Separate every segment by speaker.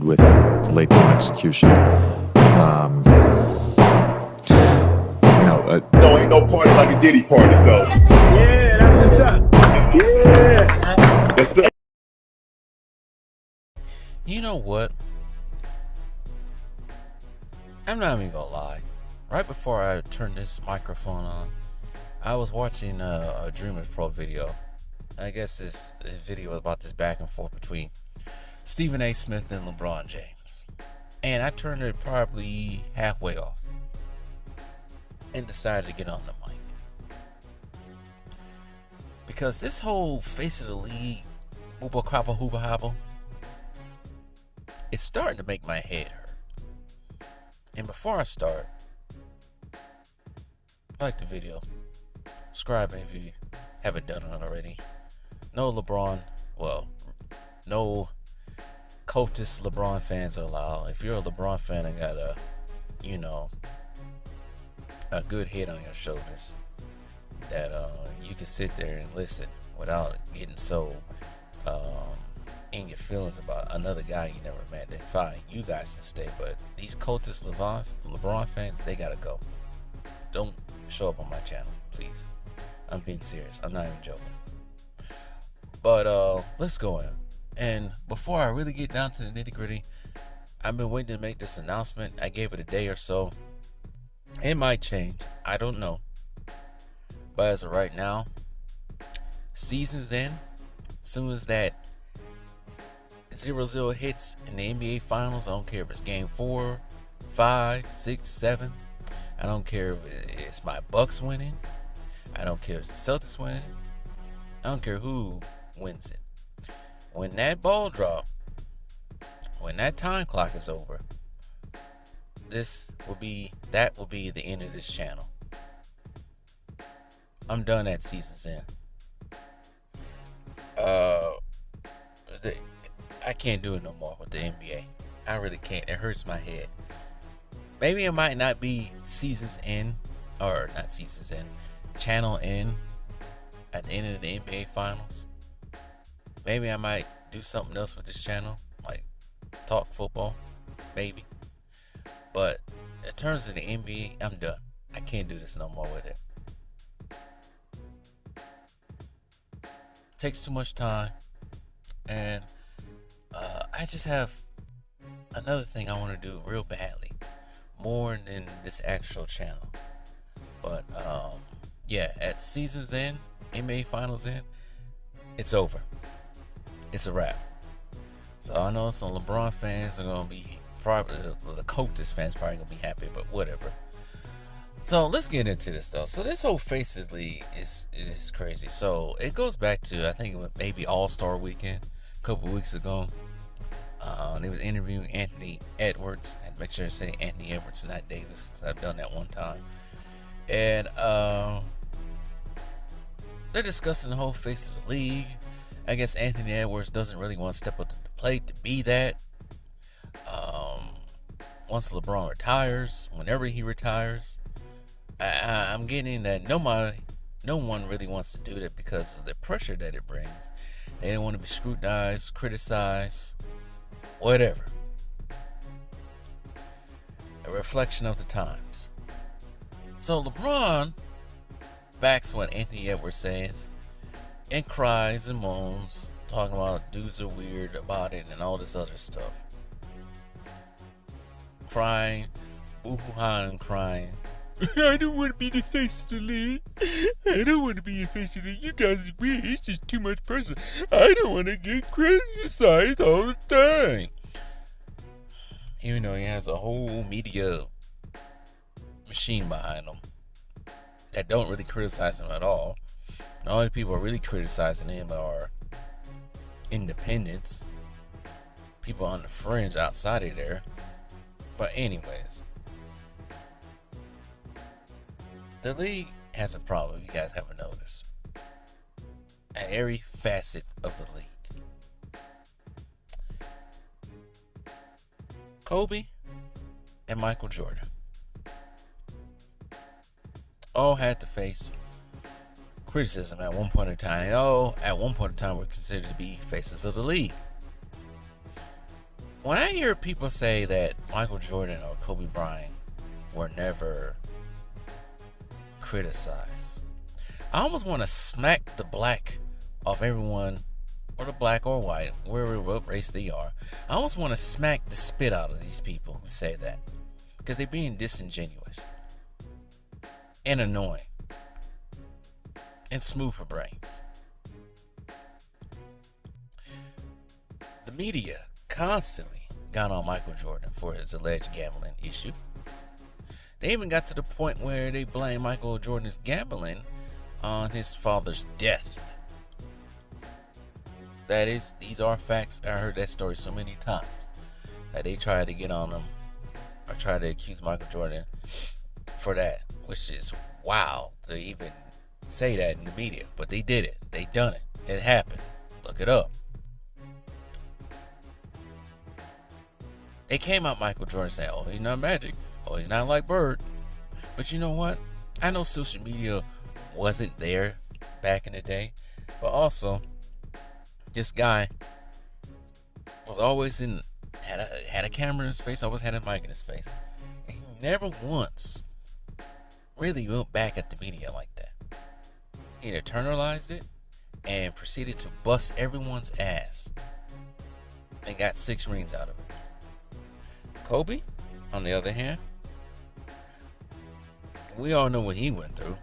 Speaker 1: with late game execution.
Speaker 2: No, ain't no party like a Diddy party, so.
Speaker 3: Yeah, that's what's up. Yeah.
Speaker 2: Yes, sir.
Speaker 4: You know what? I'm not even gonna lie. Right before I turned this microphone on, I was watching a Dreamers Pro video. I guess this video was about this back and forth between Stephen A. Smith and LeBron James. And I turned it probably halfway off and decided to get on the mic. Because this whole face of the league, hooba crappa hooba hobble, it's starting to make my head hurt. And before I start, like the video, subscribe if you haven't done it already. No LeBron, well, no cultist LeBron fans are allowed. If you're a LeBron fan and got a good head on your shoulders, that you can sit there and listen without getting so in your feelings about another guy you never met, then fine, you guys can stay. But these cultist LeBron fans, they gotta go. Don't show up on my channel, please. I'm being serious. I'm not even joking. But let's go in. And before I really get down to the nitty gritty, I've been waiting to make this announcement. I gave it a day or so. It might change. I don't know. But as of right now, season's in. As soon as that 0-0 hits in the NBA Finals, I don't care if it's game 4, 5, 6, 7. I don't care if it's my Bucks winning. I don't care if it's the Celtics winning. I don't care who wins it. When that ball drop, when that time clock is over, that will be the end of this channel. I'm done at season's end. I can't do it no more with the NBA. I really can't. It hurts my head. Maybe it might not be season's end, or not season's end, channel end at the end of the NBA Finals. Maybe I might do something else with this channel, like talk football, maybe. But in terms of the NBA, I'm done. I can't do this no more with it. It takes too much time, and I just have another thing I want to do real badly, more than this actual channel. But yeah, at season's end, NBA Finals end, it's over. It's a wrap. So I know some LeBron fans are gonna be probably, well, the cultist fans probably gonna be happy, but whatever. So let's get into this though. So this whole Faces League is crazy. So it goes back to, I think it was maybe All-Star Weekend a couple weeks ago. They was interviewing Anthony Edwards. I had to make sure to say Anthony Edwards, not Davis, because I've done that one time. And they're discussing the whole face of the league. I guess Anthony Edwards doesn't really want to step up to the plate to be that. Once LeBron retires, whenever he retires, I'm getting that no one really wants to do that because of the pressure that it brings. They don't want to be scrutinized, criticized, whatever. A reflection of the times. So LeBron backs what Anthony Edwards says and cries and moans, talking about dudes are weird about it and all this other stuff. Crying, boo-hoo-ha and crying. I don't want to be the face of the league. I don't want to be the face of the league. You guys are weird. It's just too much pressure. I don't want to get criticized all the time. Even though he has a whole media machine behind him that don't really criticize him at all. The only people really criticizing him are independents, people on the fringe outside of there. But anyways, the league has a problem, if you guys haven't noticed, at every facet of the league. Kobe and Michael Jordan all had to face criticism at one point in time. And all at one point in time were considered to be faces of the league. when I hear people say that Michael Jordan or Kobe Bryant were never criticized, I almost want to smack the black off everyone, or the black or white, wherever what race they are. I almost want to smack the spit out of these people who say that, because they're being disingenuous and annoying and smooth for brains. The media constantly got on Michael Jordan for his alleged gambling issue. They even got to the point where they blame Michael Jordan's gambling on his father's death. That is, these are facts. I heard that story so many times that they tried to get on him or try to accuse Michael Jordan for that, which is wild to even say that in the media. But they did it. They done it. It happened. Look it up. It came out Michael Jordan saying, oh, he's not Magic. Oh, he's not like Bird. But you know what? I know social media wasn't there back in the day, but also this guy was always had a camera in his face, always had a mic in his face, and he never once really went back at the media like that. He internalized it and proceeded to bust everyone's ass and got 6 rings out of it. Kobe, on the other hand, we all know what he went through.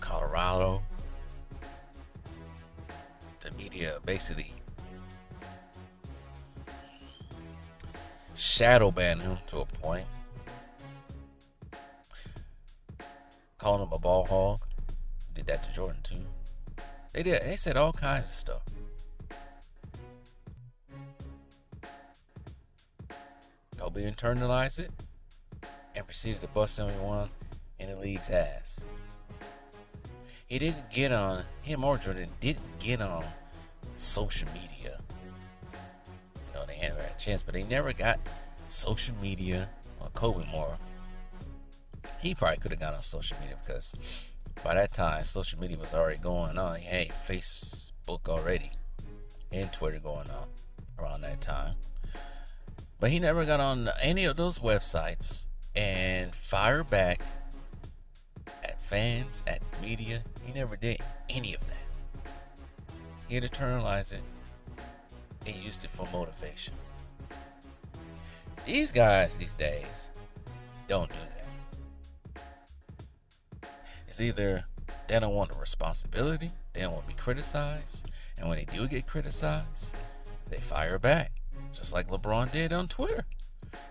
Speaker 4: Colorado. The media basically shadow banned him to a point. Calling him a ball hog. Did that to Jordan too. They said all kinds of stuff. Kobe internalized it and proceeded to bust everyone in the league's ass. He didn't get on, him or Jordan didn't get on social media. You know, they had a chance, but they never got social media. Well, Kobe more. He probably could have got on social media because by that time, social media was already going on. He had Facebook already and Twitter going on around that time. But he never got on any of those websites and fired back at fans, at media. He never did any of that. He had internalized it and used it for motivation. These guys these days don't do that. It's either they don't want the responsibility, they don't want to be criticized, and when they do get criticized, they fire back. Just like Lebron did on Twitter.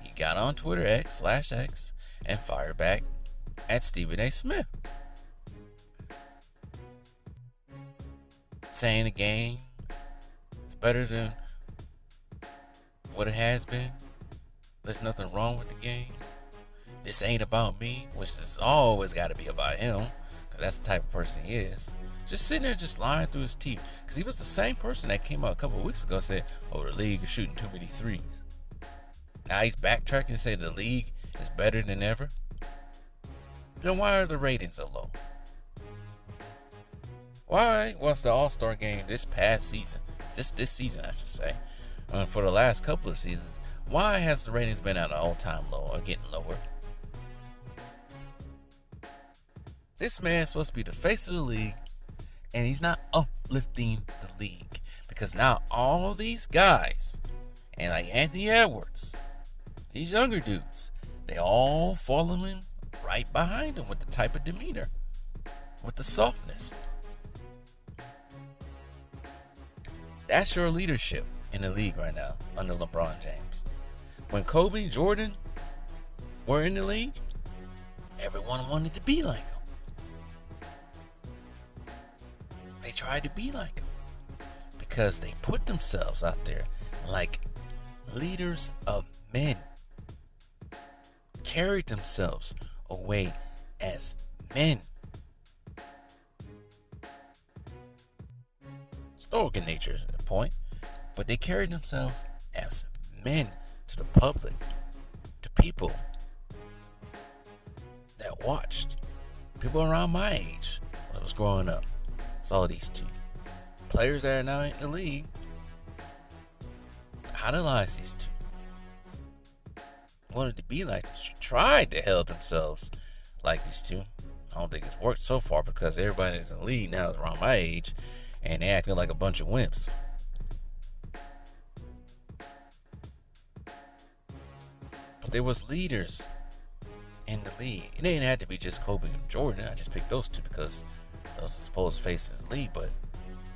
Speaker 4: He got on Twitter, X/X, and fired back at Stephen A. Smith. Saying the game is better than what it has been. There's nothing wrong with the game. This ain't about me, which is always got to be about him, because that's the type of person he is. Just sitting there just lying through his teeth. Because he was the same person that came out a couple of weeks ago and said, oh, the league is shooting too many threes. Now he's backtracking and saying the league is better than ever. Then why are the ratings so low? Why was the All-Star game this past season, just this season I should say, for the last couple of seasons, why has the ratings been at an all-time low or getting lower? This man's supposed to be the face of the league, and he's not uplifting the league. Because now all these guys, and like Anthony Edwards, these younger dudes, they all following right behind him with the type of demeanor, with the softness. That's your leadership in the league right now under LeBron James. When Kobe, Jordan were in the league, everyone wanted to be like him. They tried to be like him because they put themselves out there like leaders of men, carried themselves away as men. Stoic in nature is the point, but they carried themselves as men to the public, to people that watched, people around my age when I was growing up. Saw these two players that are now in the league idolize these two. wanted to be like this, tried to held themselves like these two. I don't think it's worked so far because everybody that's in the league now is around my age and they acting like a bunch of wimps. But there was leaders in the league. It didn't have to be just Kobe and Jordan. I just picked those two because those are supposed faces of the league. But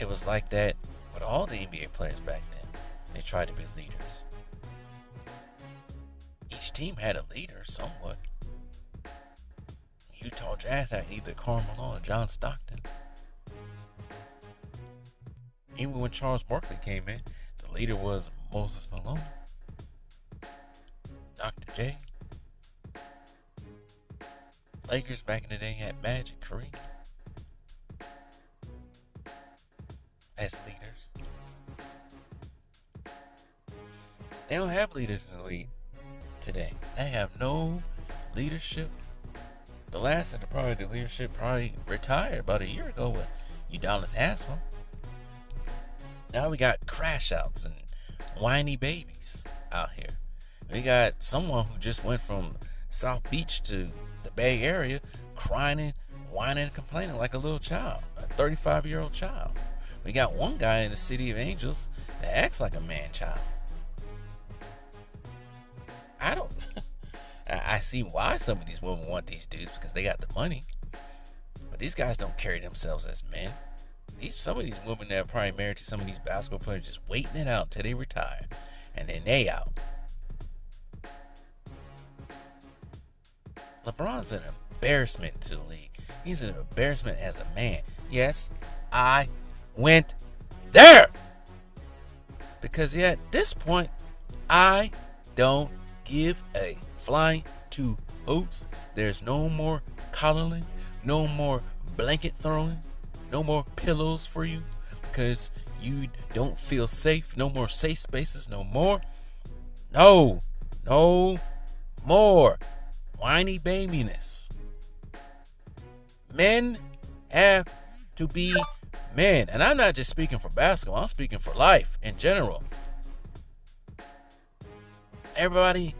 Speaker 4: it was like that with all the NBA players back then. They tried to be leaders. Each team had a leader somewhat. Utah Jazz had either Karl Malone or John Stockton. Even when Charles Barkley came in, the leader was Moses Malone, Dr. J. Lakers back in the day had Magic, Kareem as leaders. They don't have leaders in the league today. They have no leadership. The last of the leadership probably retired about a year ago with Udonis Haslem. Now we got crash outs and whiny babies out here. We got someone who just went from South Beach to the Bay Area crying, whining, and complaining like a little child, a 35-year-old child. We got one guy in the City of Angels that acts like a man-child. I see why some of these women want these dudes because they got the money. But these guys don't carry themselves as men. Some of these women that are probably married to some of these basketball players just waiting it out till they retire. And then they out. LeBron's an embarrassment to the league. He's an embarrassment as a man. Yes, I went there. Because at this point, I don't give a flying two hoots. There's no more coddling, no more blanket throwing, no more pillows for you because you don't feel safe. No more safe spaces, no more. No more whiny babiness. Men have to be men. And I'm not just speaking for basketball, I'm speaking for life in general. Everybody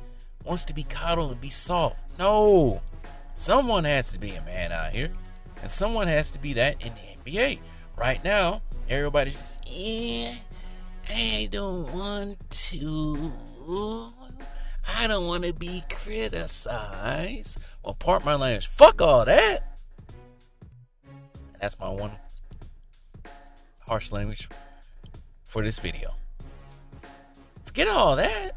Speaker 4: wants to be coddled and be soft. No. Someone has to be a man out here. And someone has to be that in the NBA. Right now, everybody's just, I don't want to. I don't want to be criticized. Well, part my language. Fuck all that. And that's my one harsh language for this video. Forget all that.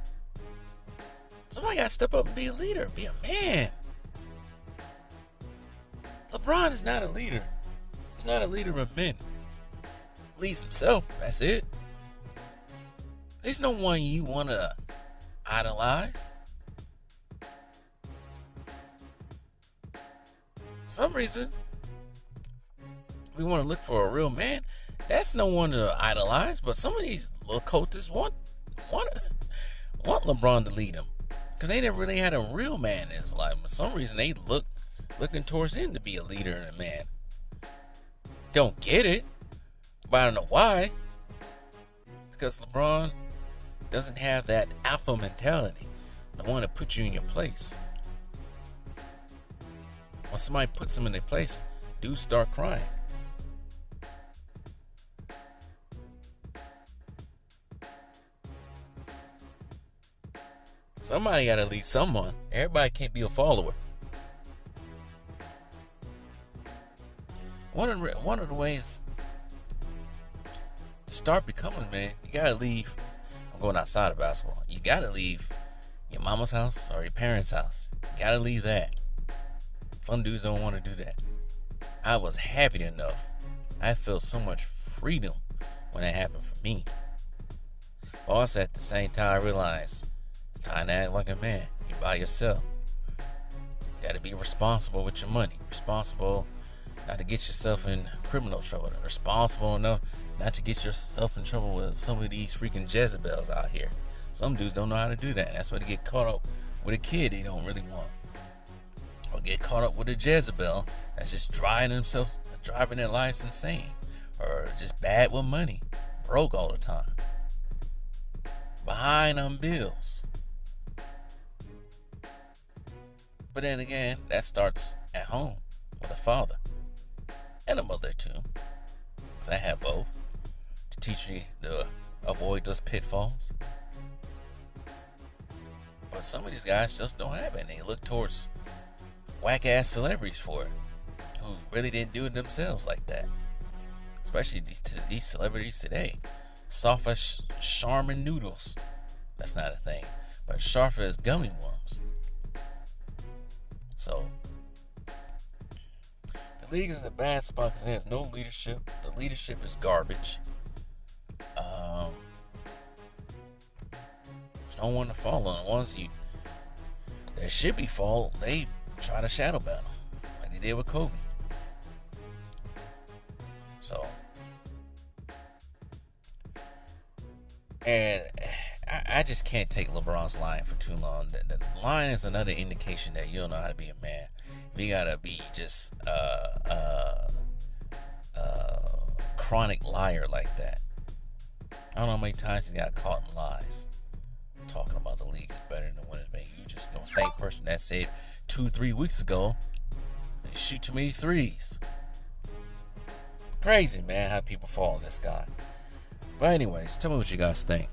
Speaker 4: Somebody got to step up and be a leader. Be a man. LeBron is not a leader. He's not a leader of men. He leads himself. That's it. There's no one you want to idolize. For some reason, we want to look for a real man. That's no one to idolize. But some of these little coaches want LeBron to lead them. Because they never really had a real man in his life. For some reason, they looking towards him to be a leader and a man. Don't get it, but I don't know why. Because LeBron doesn't have that alpha mentality. The one to put you in your place. When somebody puts them in their place, dudes start crying. Somebody got to lead someone. Everybody can't be a follower. One of the ways to start becoming a man, you gotta leave. I'm going outside of basketball. You gotta leave your mama's house or your parents' house. You gotta leave that. Some dudes don't want to do that. I was happy enough. I felt so much freedom when that happened for me. But also at the same time, I realized it's time to act like a man. You're by yourself. You gotta be responsible with your money. Responsible not to get yourself in criminal trouble. Responsible enough not to get yourself in trouble with some of these freaking Jezebels out here. Some dudes don't know how to do that. That's why they get caught up with a kid they don't really want. Or get caught up with a Jezebel that's just driving their lives insane. Or just bad with money. Broke all the time. Behind on bills. But then again, that starts at home with a father and a mother too. Because I have both to teach me to avoid those pitfalls. But some of these guys just don't have it. They look towards whack-ass celebrities for it, who really didn't do it themselves like that. Especially these celebrities today. Soft as Charmin noodles. That's not a thing. But sharp as gummy worms. So, the league is in a bad spot because it has no leadership. The leadership is garbage. Just don't want to fall on the ones that should be fall. They try to shadow ban them, like they did with Kobe. So, and I just can't take LeBron's line for too long. The line is another indication that you don't know how to be a man. If you gotta be just chronic liar like that. I don't know how many times he got caught in lies. Talking about the league is better than the winners, man. You just know the same person that said 2-3 weeks ago, you shoot too many threes. Crazy, man, how people fall in this guy. But anyways, tell me what you guys think.